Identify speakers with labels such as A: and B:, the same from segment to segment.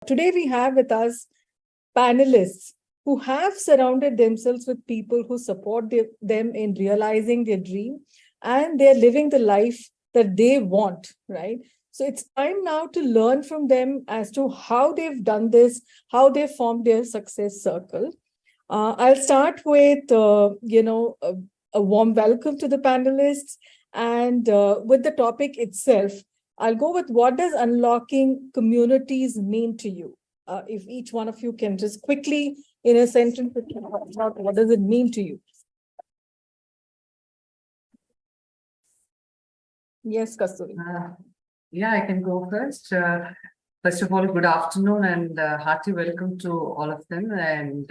A: Today we have with us panelists who have surrounded themselves with people who support them in realizing their dream, and they're living the life that they want, right? So it's time now to learn from them as to how they've done this, how they formed their success circle. I'll start with, a warm welcome to the panelists. And with the topic itself, I'll go with what does unlocking communities mean to you? If each one of you can just quickly, in a sentence, what does it mean to you? Yes, Kasturi.
B: Yeah, I can go first. First of all, good afternoon and hearty welcome to all of them. And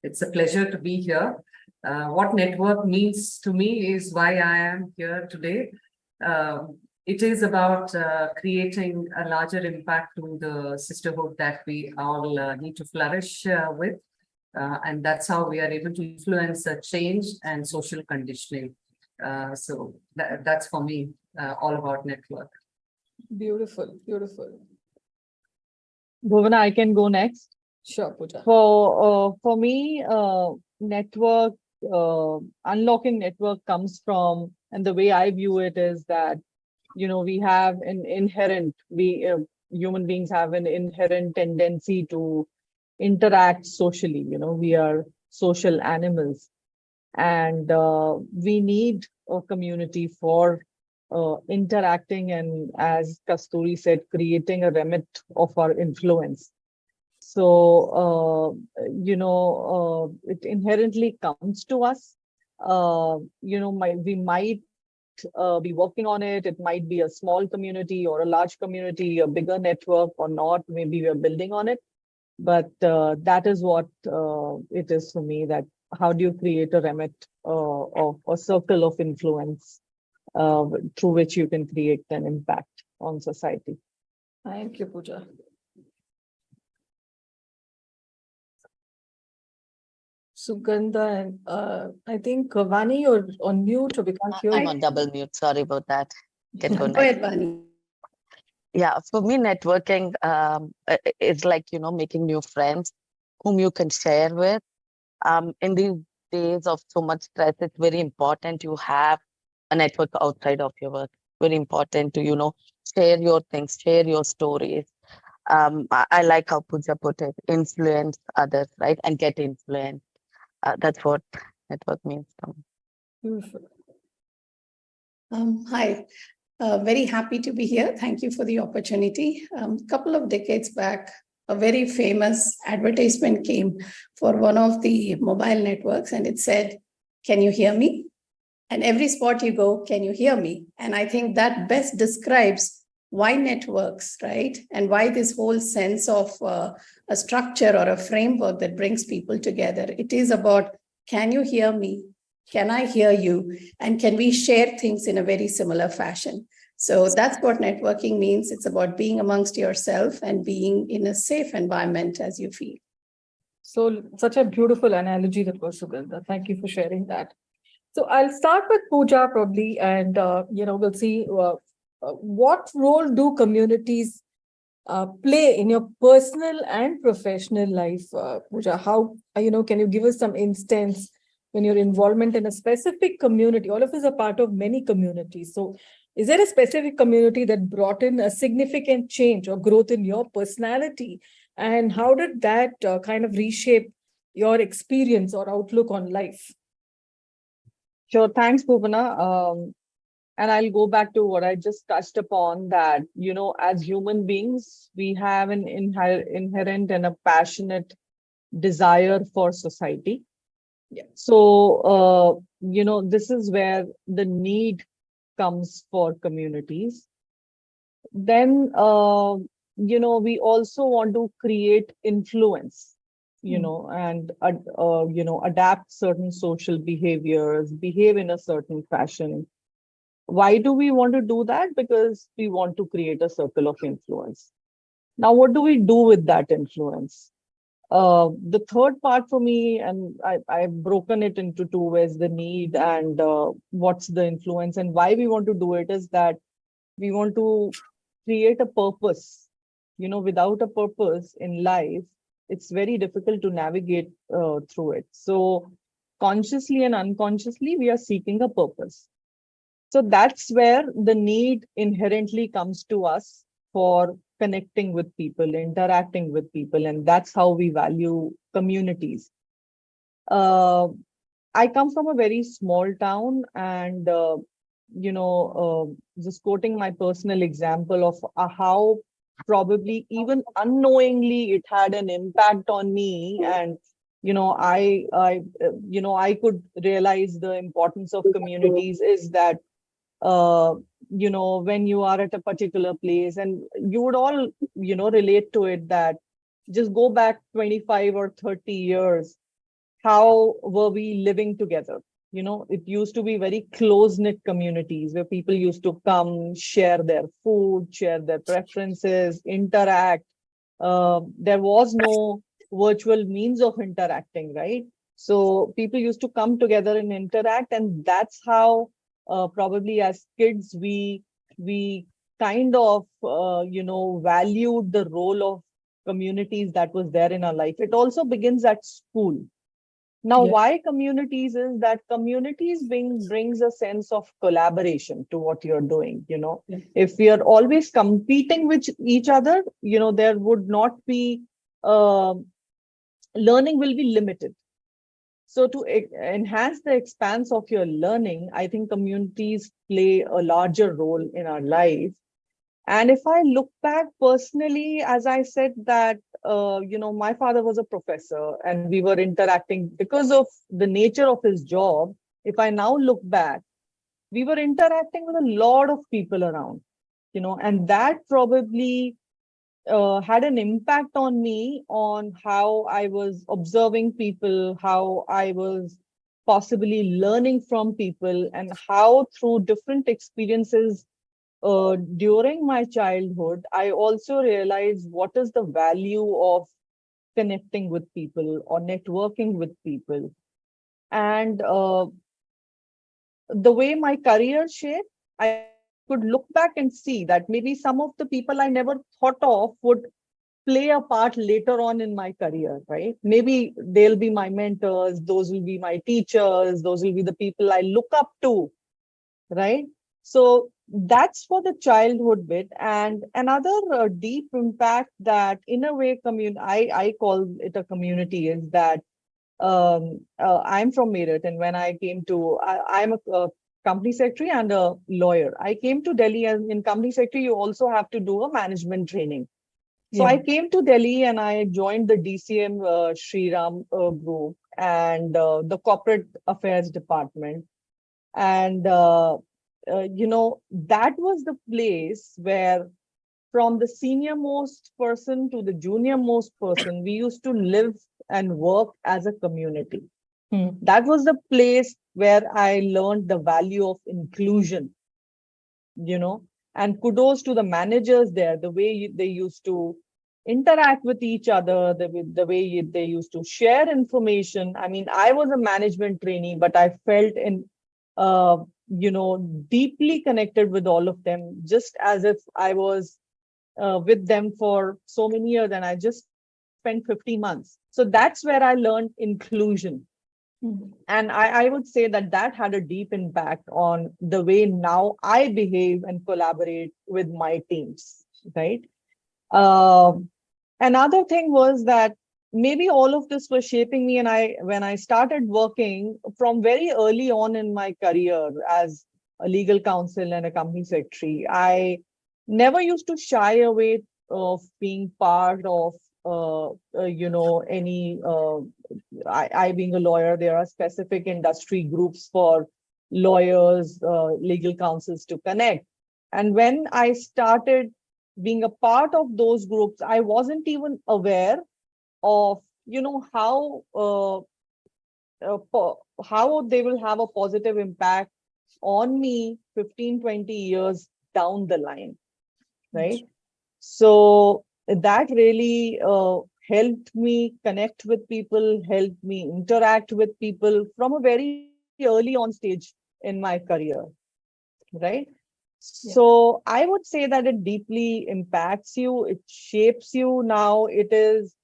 B: it's a pleasure to be here. What network means to me is why I am here today. It is about creating a larger impact to the sisterhood that we all need to flourish with. And that's how we are able to influence change and social conditioning. So that's for me all about network.
A: Beautiful, beautiful.
C: Bhuvana, I can go next.
A: Sure, Pooja.
C: For me, network, unlocking network comes from, and the way I view it is that, we have an inherent, human beings have an inherent tendency to interact socially. We are social animals, and we need a community for interacting and, as Kasturi said, creating a remit of our influence. So, it inherently comes to us. We might be working on it. It might be a small community or a large community, a bigger network or not. Maybe we're building on it. But that is what it is for me, that how do you create a remit of a circle of influence through which you can create an impact on society.
A: Thank you, Pooja. Sugandha, and I think Vani, you're on mute, or we can't hear you.
D: I'm on double mute. Sorry about that. Can go
E: Go ahead,
D: next.
E: Vani.
D: Yeah, for me, networking is like, making new friends whom you can share with. In these days of so much stress, it's very important you have a network outside of your work. Very important to, share your things, share your stories. I like how Pooja put it, influence others, right? And get influenced. That's what network means to me.
A: Beautiful.
E: Hi, very happy to be here. Thank you for the opportunity. A couple of decades back, a very famous advertisement came for one of the mobile networks, and it said, "Can you hear me?" And every spot you go, "Can you hear me?" And I think that best describes why networks, right? And why this whole sense of a structure or a framework that brings people together. It is about, can you hear me? Can I hear you? And can we share things in a very similar fashion? So that's what networking means. It's about being amongst yourself and being in a safe environment as you feel.
A: So such a beautiful analogy that was, Sugandha. Thank you for sharing that. So I'll start with Pooja probably, and we'll see what role do communities play in your personal and professional life, Pooja? How can you give us some instance when your involvement in a specific community? All of us are part of many communities. So is there a specific community that brought in a significant change or growth in your personality? And how did that kind of reshape your experience or outlook on life?
C: Sure. Thanks, Bhuvana. And I'll go back to what I just touched upon, that, as human beings, we have an inherent and a passionate desire for society.
A: Yeah.
C: So, this is where the need comes for communities. Then, we also want to create influence, and, adapt certain social behaviors, behave in a certain fashion. Why do we want to do that? Because we want to create a circle of influence. Now, what do we do with that influence? The third part for me, and I've broken it into two ways, the need and what's the influence, and why we want to do it is that we want to create a purpose without a purpose in life, it's very difficult to navigate through it. So consciously and unconsciously, we are seeking a purpose. So that's where the need inherently comes to us for connecting with people, interacting with people, and that's how we value communities. Uh, I come from a very small town, and just quoting my personal example of how probably even unknowingly it had an impact on me, and I could realize the importance of communities is that when you are at a particular place, and you would all relate to it, that just go back 25 or 30 years, how were we living together? It used to be very close-knit communities where people used to come, share their food, share their preferences, interact. There was no virtual means of interacting, right? So people used to come together and interact, and that's how probably as kids we kind of valued the role of communities that was there in our life. It also begins at school. Now,
A: Yeah.
C: why communities is that communities brings a sense of collaboration to what you're doing.
A: Yeah.
C: If we are always competing with each other, there would not be uh, learning will be limited. So to enhance the expanse of your learning, I think communities play a larger role in our life. And if I look back personally, as I said that, my father was a professor and we were interacting because of the nature of his job. If I now look back, we were interacting with a lot of people around, and that probably had an impact on me on how I was observing people, how I was possibly learning from people, and how through different experiences during my childhood, I also realized what is the value of connecting with people or networking with people. And the way my career shaped, I could look back and see that maybe some of the people I never thought of would play a part later on in my career, right? Maybe they'll be my mentors, those will be my teachers, those will be the people I look up to, right? So that's for the childhood bit. And another deep impact that in a way I call it a community is that I'm from Meerut, and when I came to I'm a company secretary and a lawyer. I came to Delhi, and in company secretary you also have to do a management training. So
A: Yeah.
C: I came to Delhi and I joined the DCM Shriram group and the corporate affairs department. And that was the place where from the senior most person to the junior most person, we used to live and work as a community. That was the place where I learned the value of inclusion, and kudos to the managers there, the way they used to interact with each other, the way they used to share information. I mean, I was a management trainee, but I felt uh, deeply connected with all of them, just as if I was with them for so many years and I just spent 50 months. So that's where I learned inclusion. And I would say that that had a deep impact on the way now I behave and collaborate with my teams, right? Another thing was that maybe all of this was shaping me, and when I started working from very early on in my career as a legal counsel and a company secretary, I never used to shy away of being part of any I being a lawyer, there are specific industry groups for lawyers, legal counsels to connect. And when I started being a part of those groups, I wasn't even aware of, how they will have a positive impact on me 15, 20 years down the line, right? So that really helped me connect with people, helped me interact with people from a very early on stage in my career, right? So I would say that it deeply impacts you, it shapes you. Now it is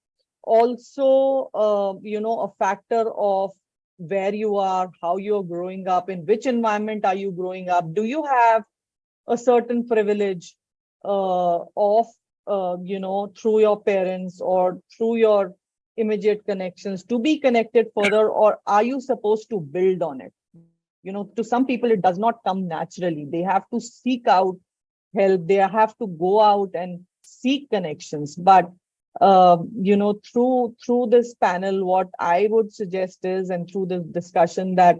C: also, a factor of where you are, how you're growing up, in which environment are you growing up. Do you have a certain privilege of, through your parents or through your immediate connections to be connected further, or are you supposed to build on it? To some people, it does not come naturally. They have to seek out help. They have to go out and seek connections. But through this panel, what I would suggest is, and through this discussion, that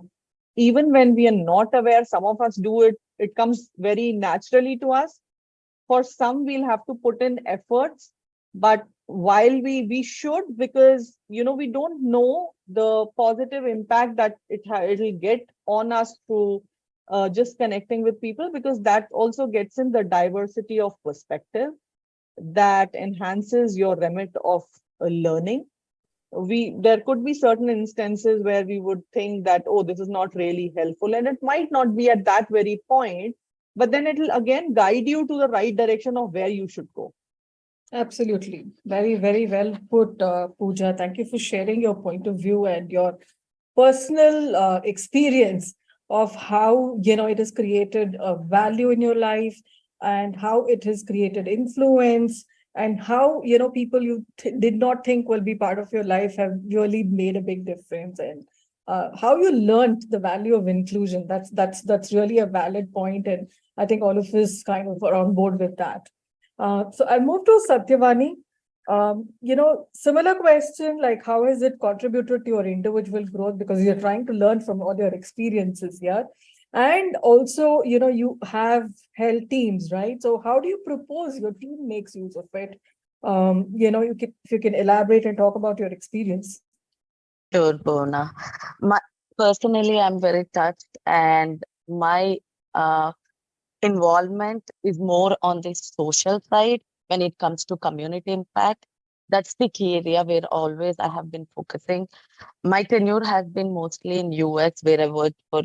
C: even when we are not aware, some of us do it. It comes very naturally to us. For some, we'll have to put in efforts. But while we should, because we don't know the positive impact that it'll get on us through just connecting with people, because that also gets in the diversity of perspective that enhances your remit of learning. There could be certain instances where we would think that, oh, this is not really helpful, and it might not be at that very point, but then it'll again guide you to the right direction of where you should go.
A: Absolutely. Very, very well put, Pooja. Thank you for sharing your point of view and your personal experience of how, it has created a value in your life and how it has created influence and how, people you did not think will be part of your life have really made a big difference, and how you learned the value of inclusion. That's really a valid point, and I think all of us kind of are on board with that. So I'll move to Satyavani. Similar question, like how has it contributed to your individual growth? Because you're trying to learn from all your experiences here. And also, you have held teams, right? So how do you propose your team makes use of it? If you can elaborate and talk about your experience.
D: Sure, Bhuvana. Personally, I'm very touched, and my involvement is more on the social side when it comes to community impact. That's the key area where always I have been focusing. My tenure has been mostly in US, where I worked for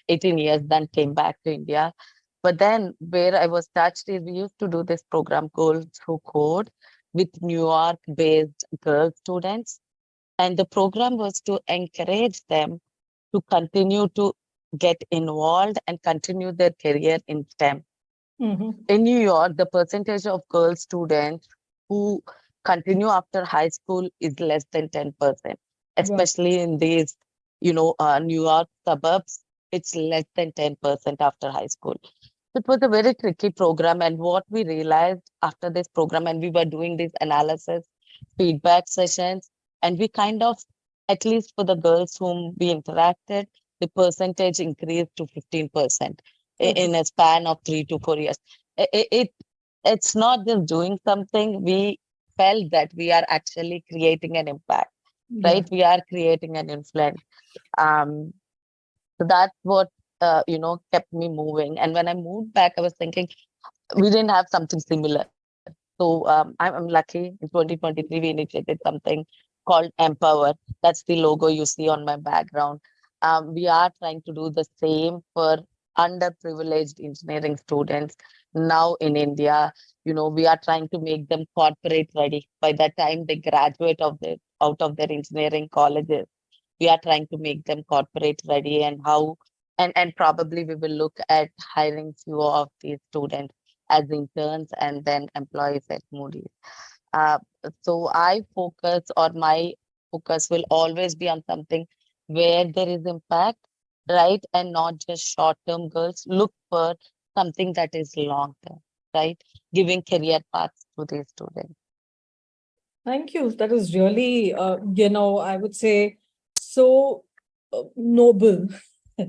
D: 18 years, then came back to India. But then where I was touched is we used to do this program called Through Code with New York based girl students, and the program was to encourage them to continue to get involved and continue their career in STEM. In New York, the percentage of girl students who continue after high school is less than 10%, especially in these, New York suburbs, it's less than 10% after high school. It was a very tricky program. And what we realized after this program, and we were doing this analysis, feedback sessions, and we kind of, at least for the girls whom we interacted, the percentage increased to 15% in a span of 3 to 4 years. It's not just doing something. We felt that we are actually creating an impact, right? We are creating an influence. So that's what, kept me moving. And when I moved back, I was thinking we didn't have something similar. So I'm lucky. In 2023, we initiated something called Empower. That's the logo you see on my background. We are trying to do the same for underprivileged engineering students now in India. We are trying to make them corporate ready by the time they graduate out of their engineering colleges. We are trying to make them corporate ready, and and probably we will look at hiring few of these students as interns and then employees at Moody. So my focus will always be on something where there is impact, right? And not just short-term goals. Look for something that is long-term, right? Giving career paths to these students.
A: Thank you. That is really, I would say so noble,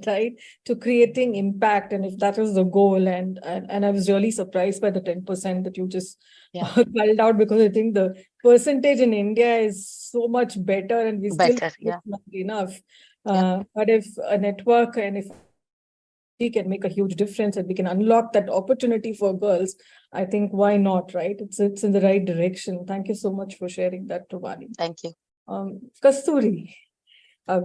A: right? To creating impact. And if that is the goal, and I was really surprised by the 10% that you just called out, because I think the percentage in India is so much better, and we still not enough. But if a network and if we can make a huge difference and we can unlock that opportunity for girls, I think why not, right? It's in the right direction. Thank you so much for sharing that, Tovani.
D: Thank you.
A: Kasturi,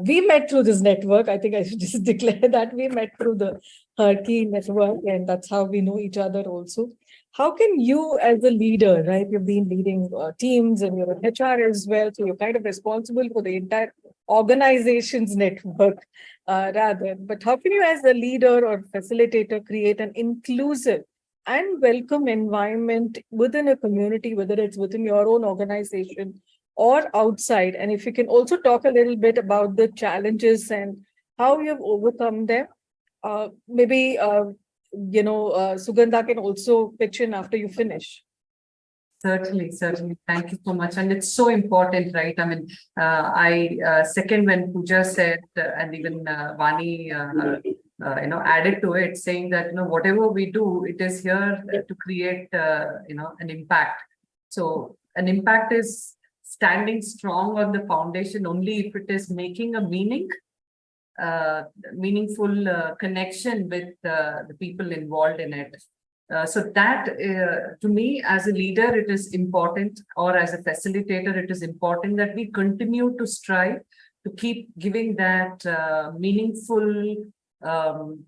A: We met through this network. I think I should just declare that we met through the HerKey network, and that's how we know each other also. How can you, as a leader, right? You've been leading teams and you're an HR as well, so you're kind of responsible for the entire organization's network, rather. But how can you, as a leader or facilitator, create an inclusive and welcome environment within a community, whether it's within your own organization or outside? And if you can also talk a little bit about the challenges and how you've overcome them. Maybe, Sugandha can also pitch in after you finish.
B: Certainly, certainly. Thank you so much. And it's so important, right? I mean, I second when Pooja said, and even Vani, added to it, saying that, whatever we do, it is here to create, an impact. So an impact is standing strong on the foundation only if it is making a meaningful connection with the people involved in it. So that, to me, as a leader, it is important, or as a facilitator, it is important that we continue to strive to keep giving that meaningful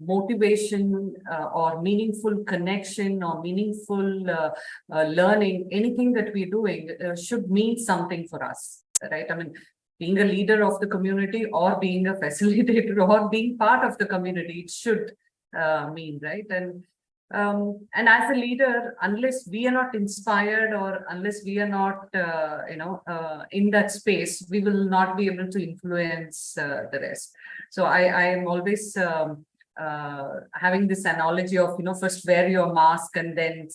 B: motivation or meaningful connection or meaningful learning. Anything that we're doing should mean something for us, right? I mean, being a leader of the community or being a facilitator or being part of the community, it should mean, right? And as a leader, unless we are not inspired or unless we are not, in that space, we will not be able to influence the rest. So I am always having this analogy of, first wear your mask and then,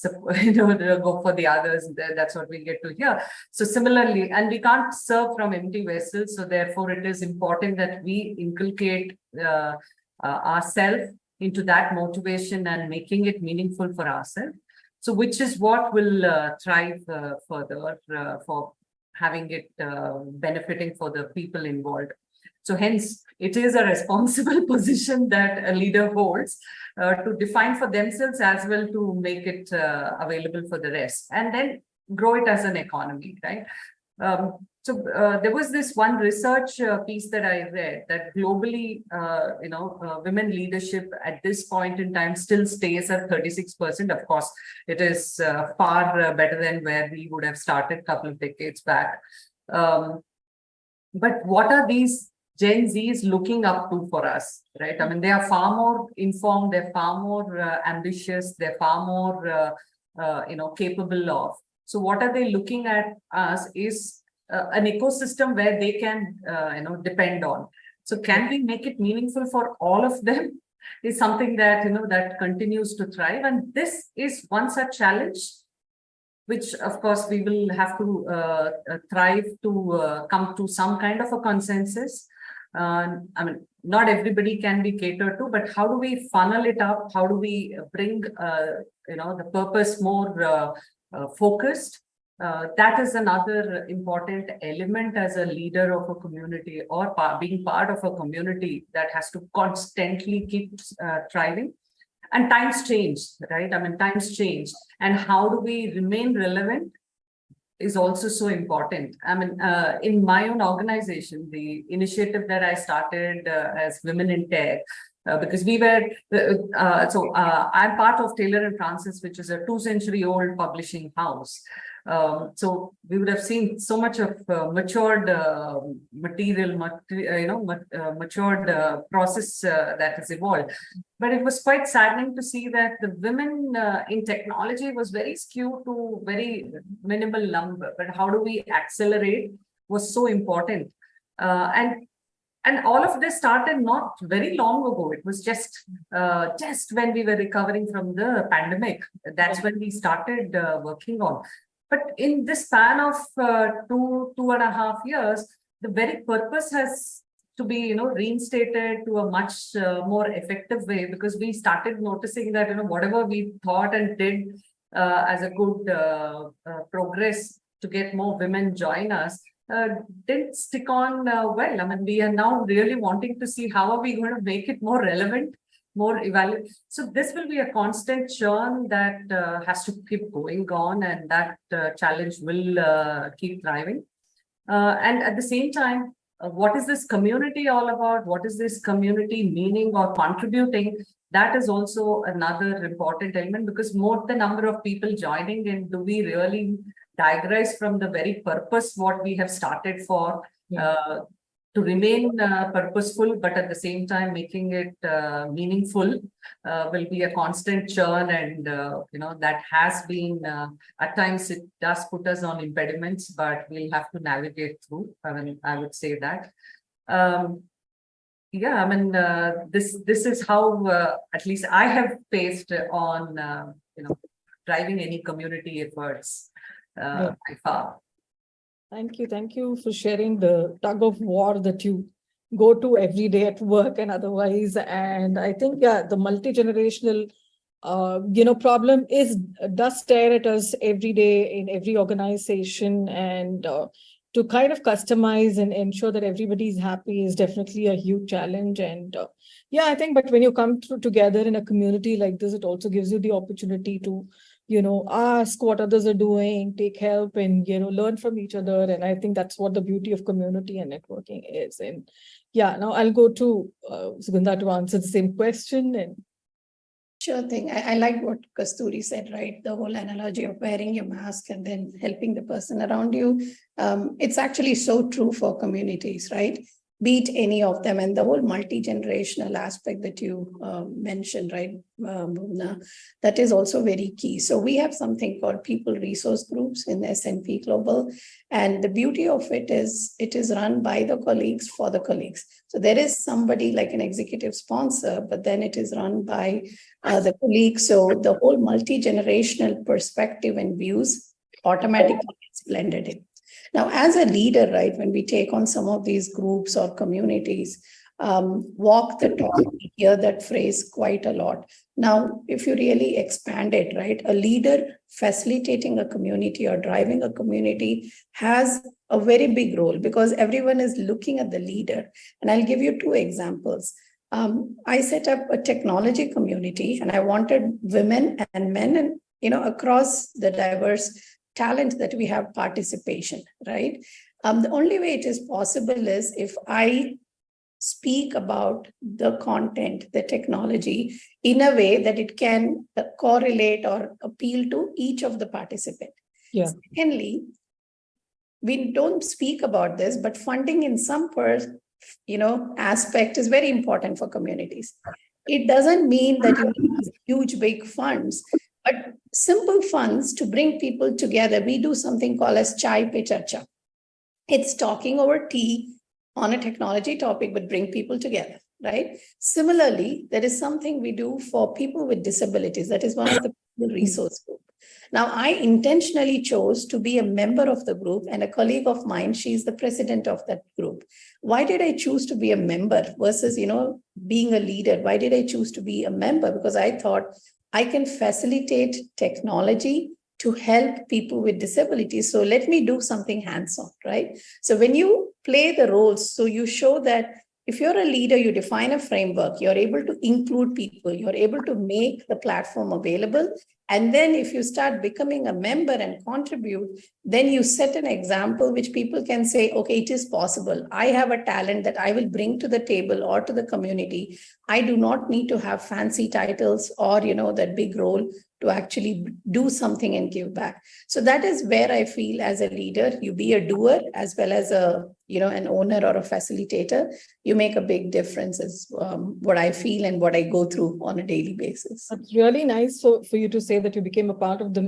B: go for the others. That's what we get to hear. So similarly, and we can't serve from empty vessels. So therefore, it is important that we inculcate ourselves into that motivation and making it meaningful for ourselves. So which is what will thrive further for having it benefiting for the people involved. So hence, it is a responsible position that a leader holds to define for themselves as well to make it available for the rest, and then grow it as an economy, right? So there was this one research piece that I read that globally, women leadership at this point in time still stays at 36%. Of course, it is far better than where we would have started a couple of decades back. But what are these Gen Zs looking up to for us, right? I mean, they are far more informed, they're far more ambitious, they're far more, capable of. So what are they looking at us is an ecosystem where they can, depend on. So can we make it meaningful for all of them is something that, that continues to thrive. And this is one such challenge, which of course we will have to thrive to come to some kind of a consensus. I mean, not everybody can be catered to, but how do we funnel it up? How do we bring, the purpose more focused? That is another important element as a leader of a community or being part of a community that has to constantly keep thriving. And times change, right? I mean, times change. And how do we remain relevant is also so important. I mean, in my own organization, the initiative that I started as Women in Tech, because we were, I'm part of Taylor and Francis, which is a 2-century-old publishing house. So we would have seen so much of matured material, matured process that has evolved. But it was quite saddening to see that the women in technology was very skewed to very minimal number. But how do we accelerate was so important. And all of this started not very long ago. It was just when we were recovering from the pandemic. That's when we started working on. But in this span of 2.5 years, the very purpose has to be, reinstated to a much more effective way, because we started noticing that, whatever we thought and did as a good progress to get more women join us, didn't stick on well. I mean, we are now really wanting to see how are we going to make it more relevant, more evaluate. So this will be a constant churn that has to keep going on, and that challenge will keep thriving. And at the same time, what is this community all about? What is this community meaning or contributing? That is also another important element, because more the number of people joining in, do we really digress from the very purpose what we have started for, to remain purposeful, but at the same time making it meaningful, will be a constant churn. And that has been at times it does put us on impediments, but we'll have to navigate through. I mean, I would say that. Yeah, I mean, this is how at least I have faced on driving any community efforts by far.
A: Thank you for sharing the tug of war that you go to every day at work and otherwise. And I think, the multi-generational, problem does stare at us every day in every organization, and to kind of customize and ensure that everybody's happy is definitely a huge challenge. And I think, but when you come together in a community like this, it also gives you the opportunity to ask what others are doing, take help, and, learn from each other. And I think that's what the beauty of community and networking is. And now I'll go to Sugandha to answer the same question. And
E: Sure thing. I like what Kasturi said, right? The whole analogy of wearing your mask and then helping the person around you. It's actually so true for communities, right? Beat any of them, and the whole multi-generational aspect that you mentioned, right, Bhuvana, that is also very key. So we have something called people resource groups in S&P Global, and the beauty of it is run by the colleagues for the colleagues. So there is somebody like an executive sponsor, but then it is run by the colleagues. So the whole multi-generational perspective and views automatically gets blended in. Now, as a leader, right, when we take on some of these groups or communities, walk the talk, we hear that phrase quite a lot. Now, if you really expand it, right, a leader facilitating a community or driving a community has a very big role, because everyone is looking at the leader. And I'll give you two examples. I set up a technology community, and I wanted women and men and, across the diverse talent that we have participation, right? The only way it is possible is if I speak about the content, the technology, in a way that it can correlate or appeal to each of the participants. Secondly, we don't speak about this, but funding in some aspect is very important for communities. It doesn't mean that you need huge, big funds, but simple funds to bring people together. We do something called as Chai Pe Charcha. It's talking over tea on a technology topic, but bring people together, right? Similarly, there is something we do for people with disabilities. That is one of the people resource group. Now, I intentionally chose to be a member of the group, and a colleague of mine, she's the president of that group. Why did I choose to be a member versus, being a leader? Why did I choose to be a member? Because I thought I can facilitate technology to help people with disabilities. So let me do something hands-on, right? So when you play the roles, so you show that if you're a leader, you define a framework, you're able to include people, you're able to make the platform available. And then if you start becoming a member and contribute, then you set an example which people can say, okay, it is possible. I have a talent that I will bring to the table or to the community. I do not need to have fancy titles or, that big role to actually do something and give back. So that is where I feel as a leader, you be a doer as well as an owner or a facilitator, you make a big difference is what I feel and what I go through on a daily basis.
A: It's really nice for you to say that you became a part of the,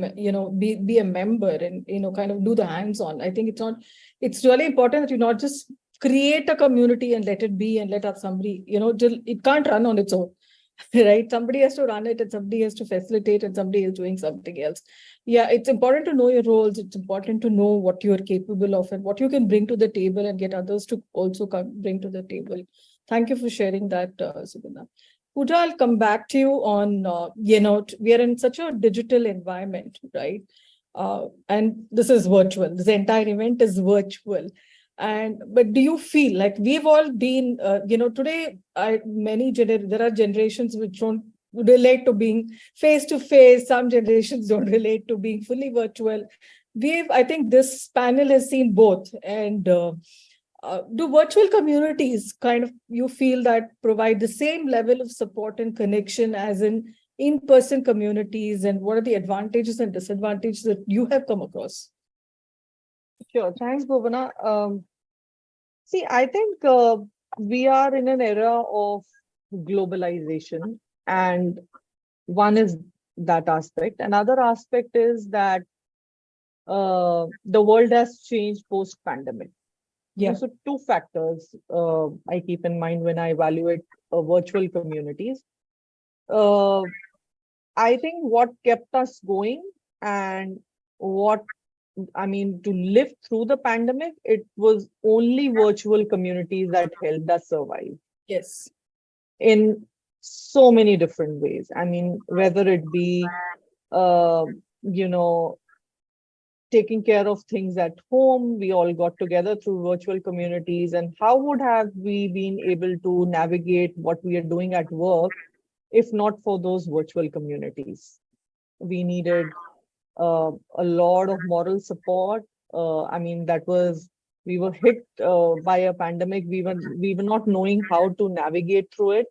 A: be a member and, kind of do the hands-on. I think it's really important that you not just create a community and let it be and let up somebody, it can't run on its own. Right? Somebody has to run it and somebody has to facilitate and somebody is doing something else. It's important to know your roles. It's important to know what you're capable of and what you can bring to the table and get others to also bring to the table. Thank you for sharing that, Sugandha. Pooja, I'll come back to you on, we are in such a digital environment, right? And this is virtual. This entire event is virtual. But do you feel like we've all been, today, there are generations which don't relate to being face to face. Some generations don't relate to being fully virtual. I think this panel has seen both. And do virtual communities kind of, you feel that provide the same level of support and connection as in-person communities, and what are the advantages and disadvantages that you have come across?
C: Sure. Thanks, Bhuvana. See, I think we are in an era of globalization, and one is that aspect. Another aspect is that the world has changed post-pandemic.
A: Yeah.
C: So two factors I keep in mind when I evaluate virtual communities. I think what kept us going and what, I mean, to live through the pandemic, it was only virtual communities that helped us survive
A: Yes.
C: in so many different ways. I mean, whether it be, you know, taking care of things at home, we all got together through virtual communities. And how would have we been able to navigate what we are doing at work if not for those virtual communities? We needed a lot of moral support. I mean, we were hit by a pandemic. We were not knowing how to navigate through it.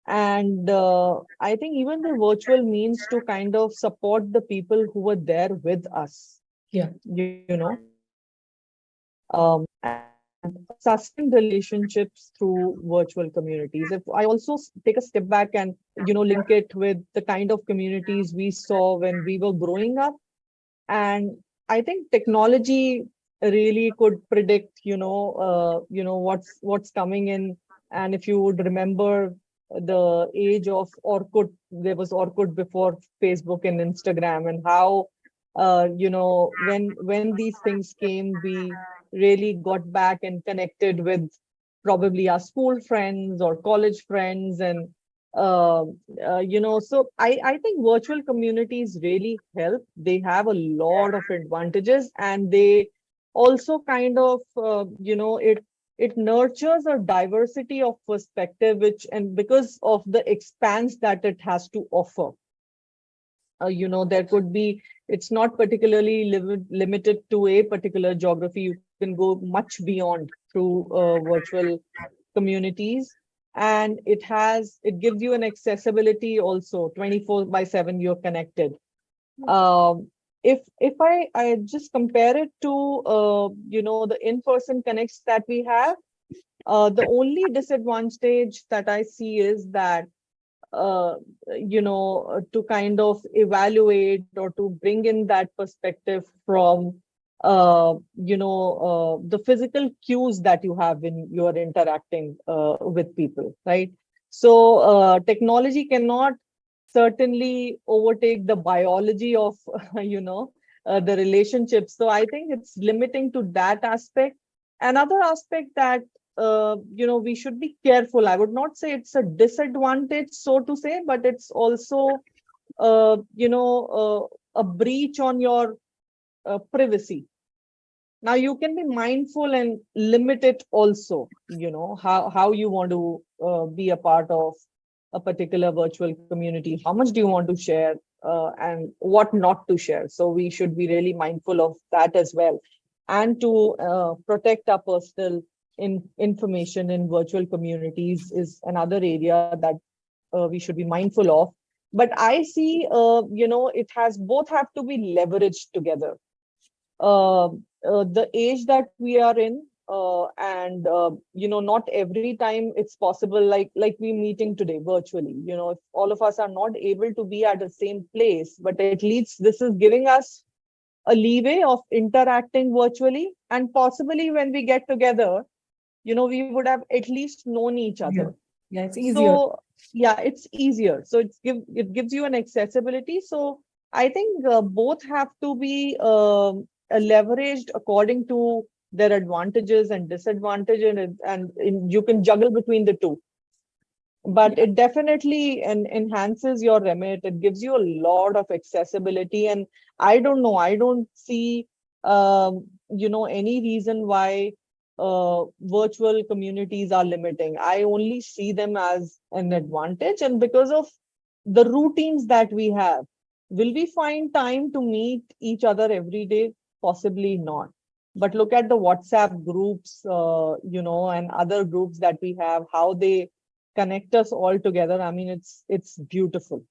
C: And I think even the virtual means to kind of support the people who were there with us.
A: Yeah.
C: You know, and sustain relationships through virtual communities. If I also take a step back and, link it with the kind of communities we saw when we were growing up. And I think technology really could predict, what's coming in. And if you would remember the age of Orkut, there was Orkut before Facebook and Instagram, and how, when these things came, we really got back and connected with probably our school friends or college friends. And so I think virtual communities really help. They have a lot of advantages, and they also kind of, it nurtures a diversity of perspective, and because of the expanse that it has to offer. There could be, it's not particularly limited to a particular geography. You can go much beyond through virtual communities. And it gives you an accessibility also, 24/7 you're connected. If I just compare it to, the in-person connects that we have, the only disadvantage that I see is that, to kind of evaluate or to bring in that perspective from, the physical cues that you have when you are interacting with people, right? So technology cannot certainly overtake the biology of, the relationships. So I think it's limiting to that aspect. Another aspect that, we should be careful. I would not say it's a disadvantage, so to say, but it's also, a breach on your privacy. Now you can be mindful and limit it also, how you want to be a part of a particular virtual community. How much do you want to share and what not to share? So we should be really mindful of that as well. And to protect our personal information in virtual communities is another area that we should be mindful of. But I see, it has both have to be leveraged together. The age that we are in, and not every time it's possible, like we meeting today virtually. If all of us are not able to be at the same place, but at least this is giving us a leeway of interacting virtually, and possibly when we get together, we would have at least known each other.
A: Yeah, it's easier.
C: So yeah, it's easier. So it gives you an accessibility. So I think both have to be leveraged according to their advantages and disadvantages, and you can juggle between the two. But it definitely enhances your remit. It gives you a lot of accessibility, and I don't see any reason why virtual communities are limiting. I only see them as an advantage, and because of the routines that we have, will we find time to meet each other every day? Possibly not. But look at the WhatsApp groups, and other groups that we have, how they connect us all together. I mean, it's beautiful.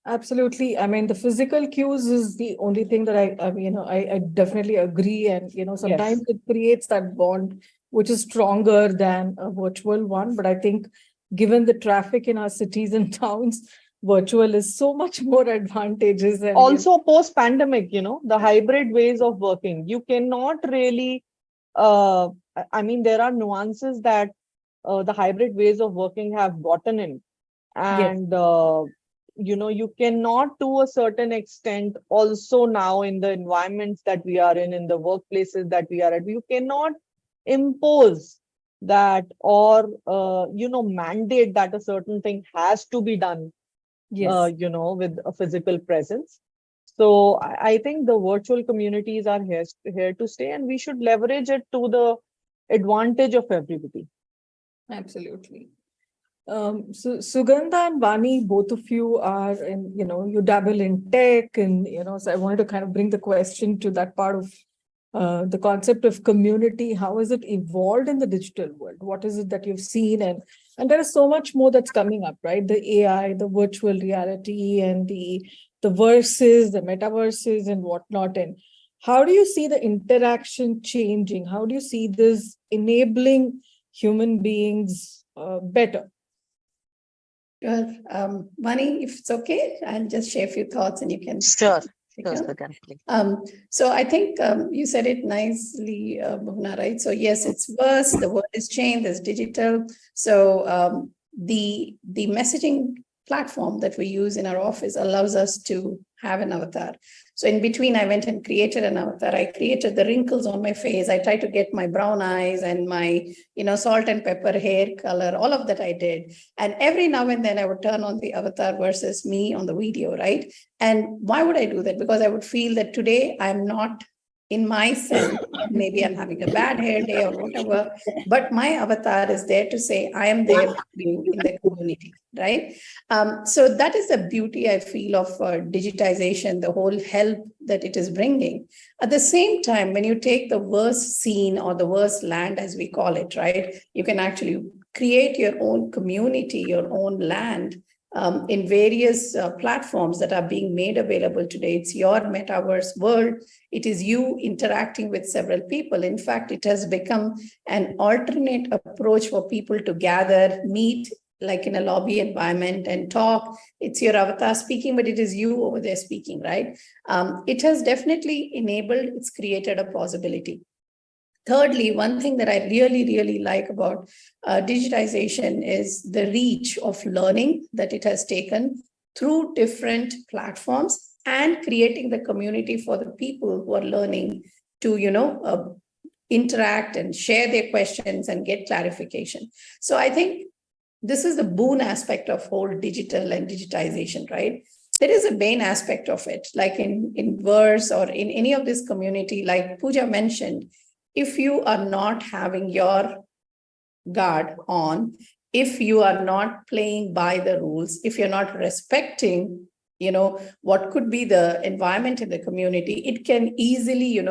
A: Absolutely. I mean, the physical cues is the only thing that I definitely agree. And, sometimes it creates that bond, which is stronger than a virtual one. But I think given the traffic in our cities and towns, virtual is so much more advantageous. And
C: Also, post-pandemic, the hybrid ways of working, you cannot really, I mean, there are nuances that the hybrid ways of working have gotten in. And, you cannot, to a certain extent, also now in the environments that we are in the workplaces that we are at, you cannot impose that or, mandate that a certain thing has to be done, with a physical presence. So I think the virtual communities are here to stay, and we should leverage it to the advantage of everybody.
A: Absolutely. So Sugandha and Vani, both of you are in, you dabble in tech, and, so I wanted to kind of bring the question to that part of the concept of community. How has it evolved in the digital world? What is it that you've seen? And there is so much more that's coming up, right? The AI, the virtual reality, and the verses, the metaverses and whatnot. And how do you see the interaction changing? How do you see this enabling human beings better?
E: Sure. Vani, if it's okay, I'll just share a few thoughts and you can.
D: Sure.
E: Sure.
D: Sure.
E: So I think you said it nicely, Bhuvana, right? So yes, it's worse. The world is changed. There's digital. So the messaging platform that we use in our office allows us to have an avatar. So in between, I went and created an avatar. I created the wrinkles on my face. I tried to get my brown eyes and my, salt and pepper hair color, all of that I did. And every now and then I would turn on the avatar versus me on the video, right? And why would I do that? Because I would feel that today I'm not in myself. Maybe I'm having a bad hair day or whatever, but my avatar is there to say, I am there with you in the community, right? So that is the beauty, I feel, of digitization, the whole help that it is bringing. At the same time, when you take the worst scene or the worst land, as we call it, right, you can actually create your own community, your own land, in various platforms that are being made available today. It's your metaverse world. It is you interacting with several people. In fact, it has become an alternate approach for people to gather, meet, like in a lobby environment and talk. It's your avatar speaking, but it is you over there speaking, right? It has definitely enabled, it's created a possibility. Thirdly, one thing that I really, really like about digitization is the reach of learning that it has taken through different platforms and creating the community for the people who are learning to, interact and share their questions and get clarification. So I think this is the boon aspect of whole digital and digitization, right? There is a bane aspect of it, like in verse or in any of this community, like Pooja mentioned. If you are not having your guard on, if you are not playing by the rules, if you're not respecting, what could be the environment in the community, it can easily,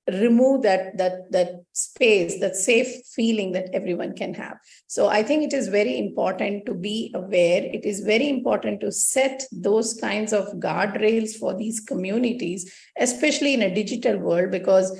E: remove that space, that safe feeling that everyone can have. So I think it is very important to be aware. It is very important to set those kinds of guardrails for these communities, especially in a digital world, because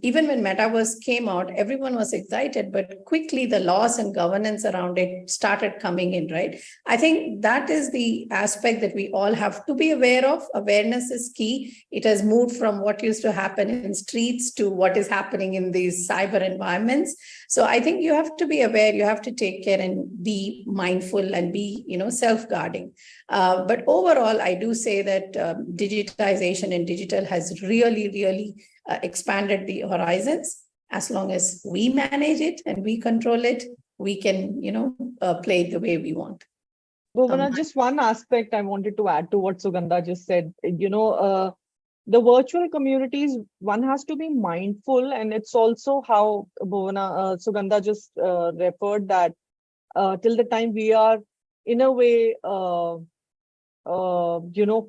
E: even when metaverse came out, everyone was excited, but quickly the laws and governance around it started coming in, right? I think that is the aspect that we all have to be aware of. Awareness is key. It has moved from what used to happen in streets to what is happening in these cyber environments. So I think you have to be aware, you have to take care and be mindful and be, self-guarding. But overall, I do say that digitization and digital has really, really expanded the horizons. As long as we manage it and we control it, we can, play it the way we want.
C: Bhuvana, just one aspect I wanted to add to what Sugandha just said. The virtual communities, one has to be mindful, and it's also how Bhuvana, Sugandha just referred that till the time we are in a way,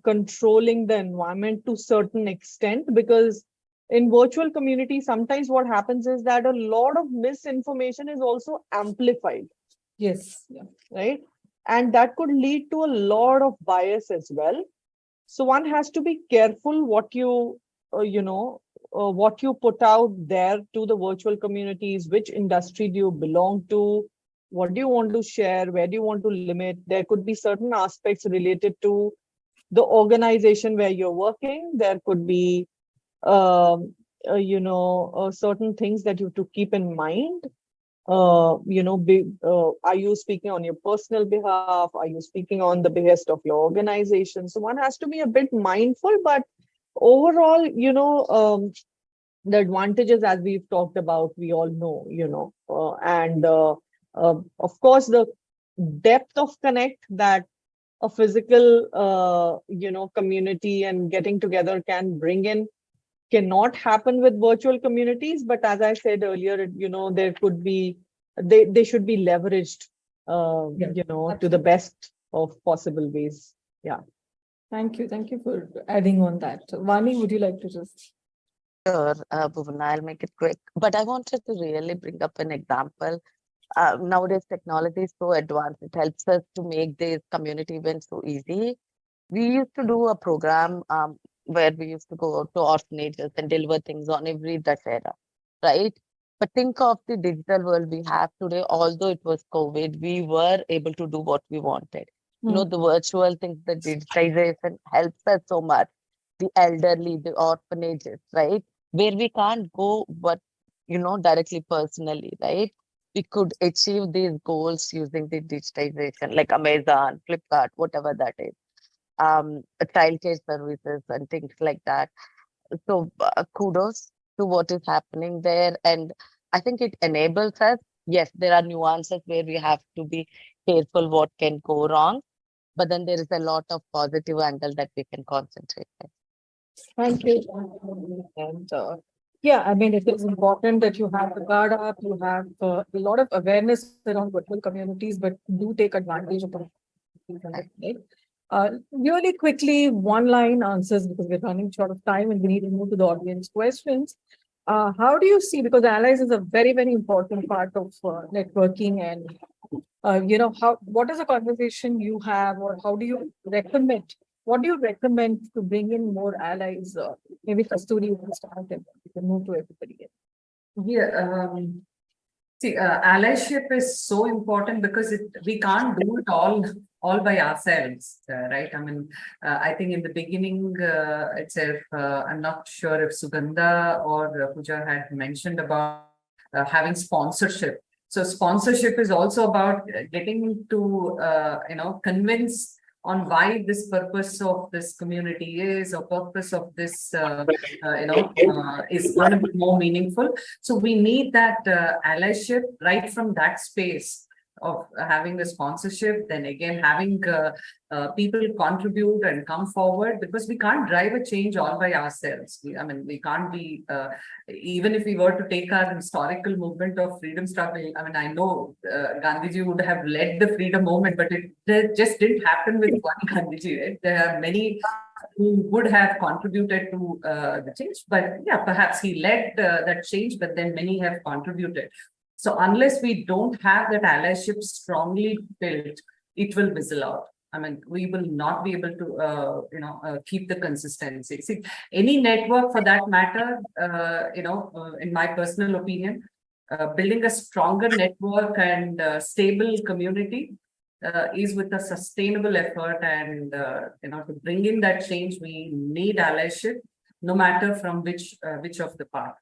C: controlling the environment to certain extent, because in virtual community, sometimes what happens is that a lot of misinformation is also amplified,
A: Yes. Yeah.
C: right? And that could lead to a lot of bias as well. So one has to be careful what what you put out there to the virtual communities. Which industry do you belong to? What do you want to share? Where do you want to limit? There could be certain aspects related to the organization where you're working. There could be, certain things that you have to keep in mind. Are you speaking on your personal behalf? Are you speaking on the behest of your organization? So one has to be a bit mindful, but overall, the advantages, as we've talked about, we all know, of course, the depth of connect that a physical, community and getting together can bring in cannot happen with virtual communities. But as I said earlier, there could be, they should be leveraged, to the best of possible ways. Yeah.
A: Thank you. Thank you for adding on that. Vani, would you like to just?
D: Sure, Bhuvana, I'll make it quick. But I wanted to really bring up an example. Nowadays, technology is so advanced. It helps us to make these community events so easy. We used to do a program where we used to go to orphanages and deliver things on every Dussehra, right? But think of the digital world we have today. Although it was COVID, we were able to do what we wanted. The virtual things, the digitization helps us so much. The elderly, the orphanages, right? Where we can't go, but directly personally, right? We could achieve these goals using the digitization, like Amazon, Flipkart, whatever that is. Childcare services and things like that. So kudos to what is happening there. And I think it enables us. Yes, there are nuances where we have to be careful what can go wrong, but then there is a lot of positive angle that we can concentrate on.
A: Thank you. And yeah, I mean, it is important that you have the guard up, you have a lot of awareness around virtual communities, but do take advantage of them. Right? Really quickly, one line answers, because we're running short of time and we need to move to the audience questions. How do you see, because allies is a very, very important part of networking, and what is the conversation you have, or how do you recommend? What do you recommend to bring in more allies? Maybe Kasturi, you can start and we can move to everybody else.
B: Yeah. See, allyship is so important because we can't do it all by ourselves, right? I mean, I think in the beginning itself, I'm not sure if Sugandha or Pooja had mentioned about having sponsorship. So sponsorship is also about getting to, convince on why this purpose of this community is, or purpose of this, is going to be more meaningful. So we need that allyship right from that space of having the sponsorship, then again having people contribute and come forward, because we can't drive a change all by ourselves. We can't be, even if we were to take our historical movement of freedom struggle, I know Gandhiji would have led the freedom movement, but it just didn't happen with one Gandhiji, right? There are many who would have contributed to the change, but yeah, perhaps he led that change, but then many have contributed. So unless we don't have that allyship strongly built, it will fizzle out. We will not be able to, keep the consistency. See, any network for that matter, in my personal opinion, building a stronger network and stable community is with a sustainable effort. And, to bring in that change, we need allyship, no matter from which of the path.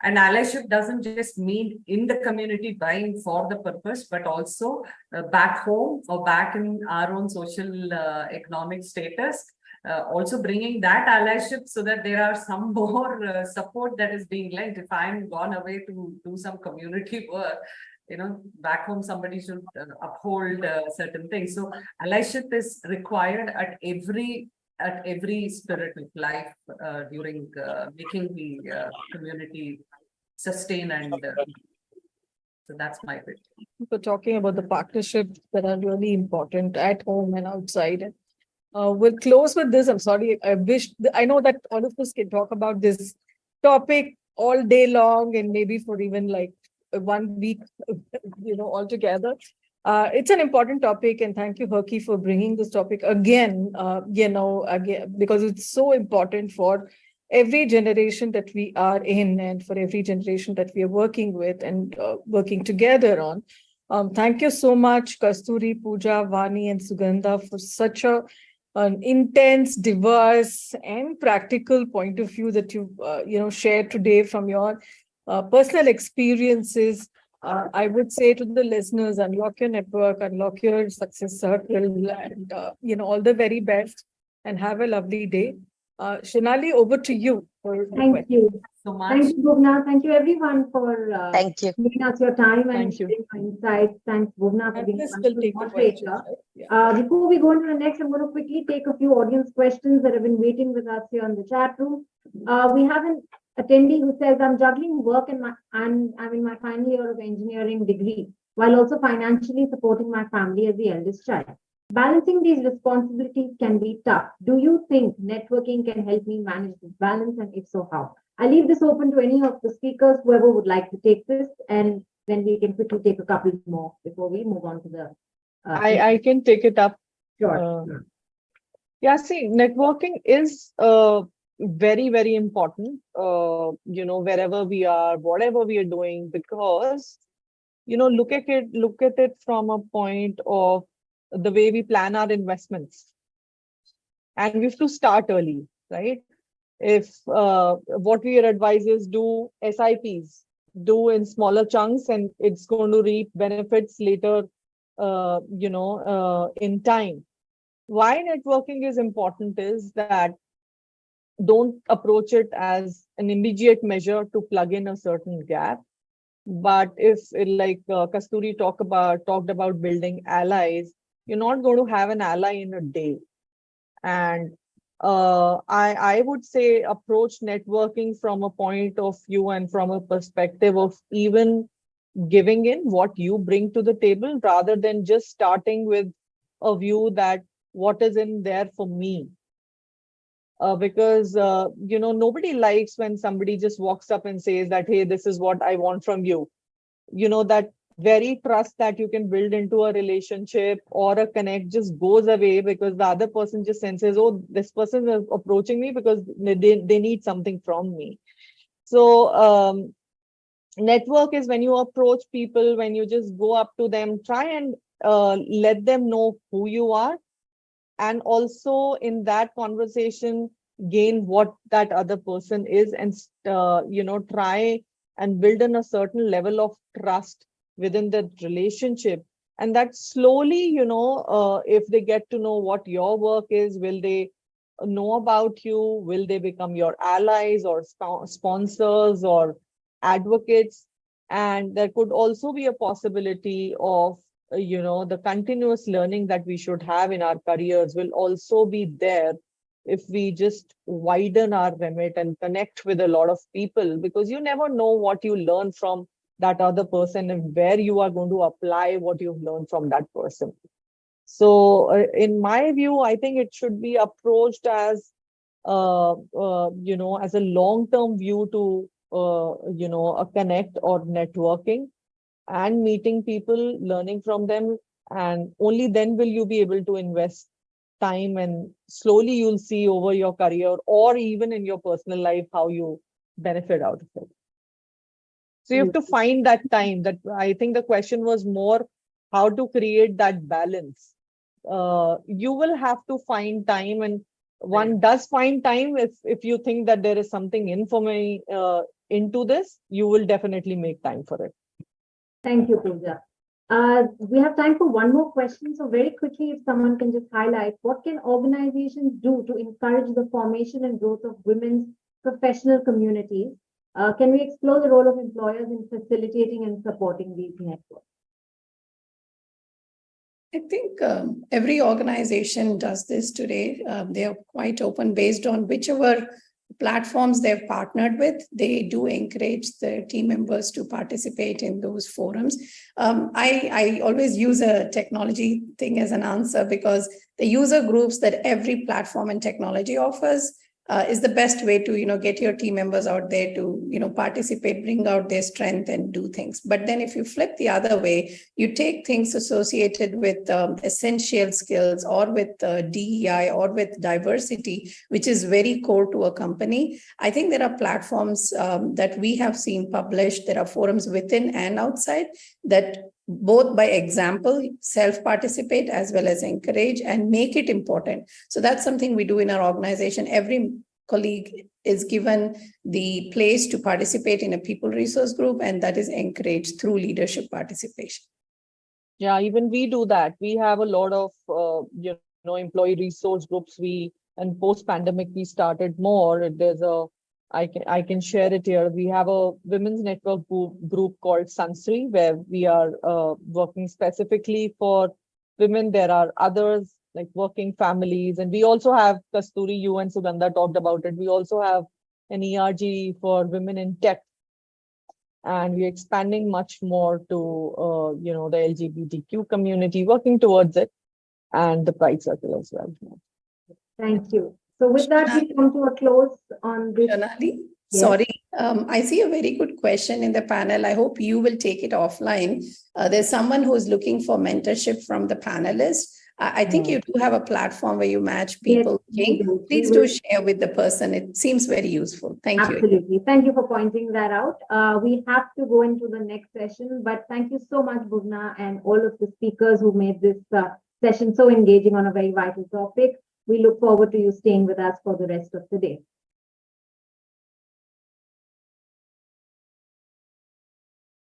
B: And allyship doesn't just mean in the community buying for the purpose, but also back home or back in our own social economic status, also bringing that allyship so that there are some more support that is being lent. If I'm gone away to do some community work, back home somebody should uphold certain things. So allyship is required at every spirit of life during making the community sustain, and so that's my bit.
A: For talking about the partnerships that are really important at home and outside. We'll close with this. I'm sorry. I know that all of us can talk about this topic all day long and maybe for even like 1 week, altogether. It's an important topic, and thank you, HerKey, for bringing this topic again, again, because it's so important for every generation that we are in and for every generation that we are working with and working together on. Thank you so much, Kasturi, Pooja, Vani, and Sugandha, for such an intense, diverse, and practical point of view that you shared today from your personal experiences. I would say to the listeners, unlock your network, unlock your success circle, and all the very best, and have a lovely day. Shinali, over to you.
F: Thank you.
B: So much.
F: Thank you, Bhuvana. Thank you, everyone, for
D: Thank you.
F: giving us your time and
C: Thank you.
F: sharing your insights. Thanks, Bhuvana, for
A: And
F: being
A: this
F: a
A: will
F: wonderful
A: take the
F: moderator.
A: questions, right? Yeah.
F: Before we go into the next, I'm going to quickly take a few audience questions that have been waiting with us here on the chat room. We have an attendee who says, I'm juggling work and I'm in my final year of engineering degree, while also financially supporting my family as the eldest child. Balancing these responsibilities can be tough. Do you think networking can help me manage this balance? And if so, how? I leave this open to any of the speakers, whoever would like to take this, and then we can quickly take a couple more before we move on to the.
C: I can take it up.
F: Sure.
C: Yeah, see, networking is very, very important, wherever we are, whatever we are doing, because, look at it from a point of the way we plan our investments. And we have to start early, right? If what we advise is do SIPs, do in smaller chunks, and it's going to reap benefits later, in time. Why networking is important is that don't approach it as an immediate measure to plug in a certain gap. But if, like Kasturi talked about building allies, you're not going to have an ally in a day. And I would say approach networking from a point of view and from a perspective of even giving in what you bring to the table, rather than just starting with a view that what is in there for me. Because nobody likes when somebody just walks up and says that, hey, this is what I want from you. That very trust that you can build into a relationship or a connect just goes away, because the other person just senses, oh, this person is approaching me because they need something from me. So network is when you approach people, when you just go up to them, try and let them know who you are, and also in that conversation gain what that other person is, and try and build in a certain level of trust within the relationship. And that slowly, if they get to know what your work is, will they know about you? Will they become your allies or sponsors or advocates? And there could also be a possibility of the continuous learning that we should have in our careers will also be there if we just widen our remit and connect with a lot of people, because you never know what you learn from that other person and where you are going to apply what you've learned from that person. So in my view, I think it should be approached as as a long-term view to a connect or networking and meeting people, learning from them, and only then will you be able to invest time, and slowly you'll see over your career or even in your personal life how you benefit out of it. So you have to find that time. That I think the question was more how to create that balance. You will have to find time, and one does find time if you think that there is something in for me into this, you will definitely make time for it.
F: Thank you, Pooja. We have time for one more question. So very quickly, if someone can just highlight, what can organizations do to encourage the formation and growth of women's professional communities? Can we explore the role of employers in facilitating and supporting these networks?
E: I think every organization does this today. They are quite open based on whichever platforms they've partnered with. They do encourage their team members to participate in those forums. I always use a technology thing as an answer, because the user groups that every platform and technology offers is the best way to, get your team members out there to, participate, bring out their strength and do things. But then if you flip the other way, you take things associated with essential skills or with DEI or with diversity, which is very core to a company. I think there are platforms that we have seen published. There are forums within and outside that both by example, self-participate as well as encourage and make it important. So that's something we do in our organization. Every colleague is given the place to participate in a people resource group, and that is encouraged through leadership participation.
C: Yeah, even we do that. We have a lot of, employee resource groups. And post-pandemic, we started more. There's I can share it here. We have a women's network group called Sansri, where we are working specifically for women. There are others like working families, and we also have Kasturi. You and Sugandha talked about it. We also have an ERG for women in tech, and we're expanding much more to the LGBTQ community, working towards it, and the Pride Circle as well.
F: Thank you. So with that, we come to a close on this.
E: Shonali,
F: Yes.
E: sorry, I see a very good question in the panel. I hope you will take it offline. There's someone who's looking for mentorship from the panelists. I think you do have a platform where you match people.
F: Yes, we do.
E: Please
F: We
E: do
F: will.
E: share with the person. It seems very useful. Thank you.
F: Absolutely. Thank you for pointing that out. We have to go into the next session, but thank you so much, Bhuvana, and all of the speakers who made this session so engaging on a very vital topic. We look forward to you staying with us for the rest of the day.